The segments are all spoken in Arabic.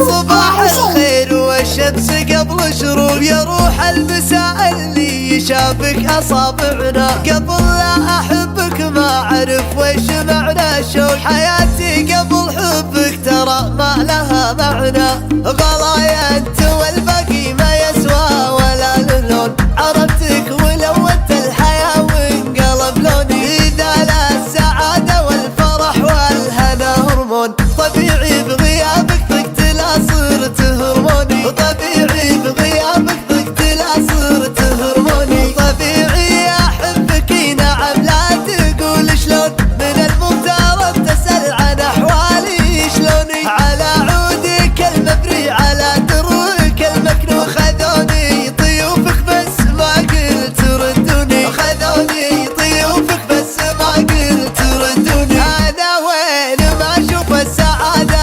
صباح الخير والشمس قبل شروق، يا روح المساء اللي يشابك أصابعنا. قبل لا أحبك ما أعرف وش معنى الشوق، حياتي قبل حبك ترى ما لها معنى. غلايا أنت والباقي ما يسوى ولا لون، عرفتك ولونت الحياة وانقلب لوني. إذا لا السعادة والفرح والهنا هرمون، طبيعي بغيابك ضقت لا صرت هرموني. طبيعي بغيابك ضقت لا صرت هرموني. طبيعي أحبك نعم لا تقول شلون، من المفترض تسأل عن أحوالي شلوني. على عودك المبري على درك المكنون، خذوني طيوفك بس ما قلت ردوني. خذوني طيوفك بس ما قلت ردوني. أنا وين ما أشوف السعادة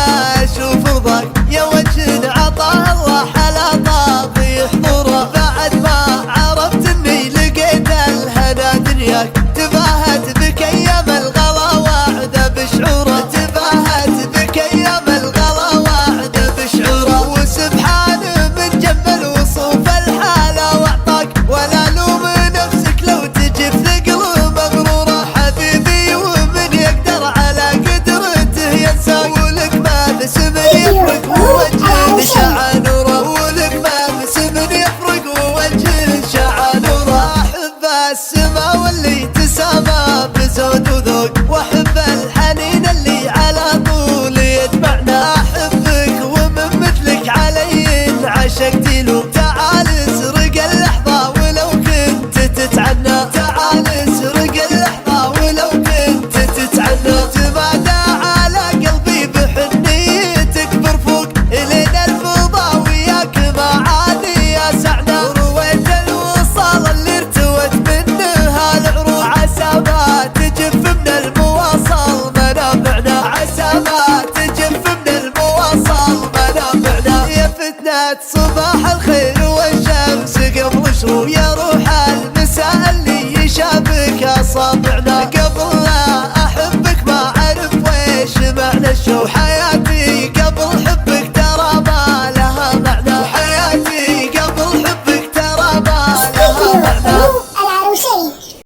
أشوف رضاك، يا وجه عطاه الله على طاغي حضوره. بعد ما عرفت إني لقيت الهنا دنياك، تباهت بك أيام الغلا واعدة بشعوره. تباهت بك أيام الغلا واعدة بشعوره. وسبحان من جمل وصوف الحالة واعطاك، ولا لوم نفسك لو تجي في ثقل مغرورة. حبيبي ومن يقدر على قدرته ينساك، ولك ما باسم يفرق ووجه شع نوره. ولك ما باسم يفرق ووجه شع نوره. أحب السما واللي تسامى بزود وذوق، واحب الحنين اللي على طول يجمعنا. احبك ومن مثلك علي عشقت له. تعال اسرق اللحظة ولو كنت تتعنى. تعال اسرق اللحظة ولو كنت تتعنى. تمادى على قلبي بحنيتك برفوق، الين الفضا وياك ما عاد يسعنا. رويت الوصال اللي ارتوت منها العروق، عسى ما تجف من المواصل منافعنا. عسى ما تجف من المواصل منافعنا. يا فتنة صباح الخير والشمس قبل شروق، يا روح المساء اللي يشابك أصابعنا. قبل لا أحبك ما أعرف ويش معنى الشوق،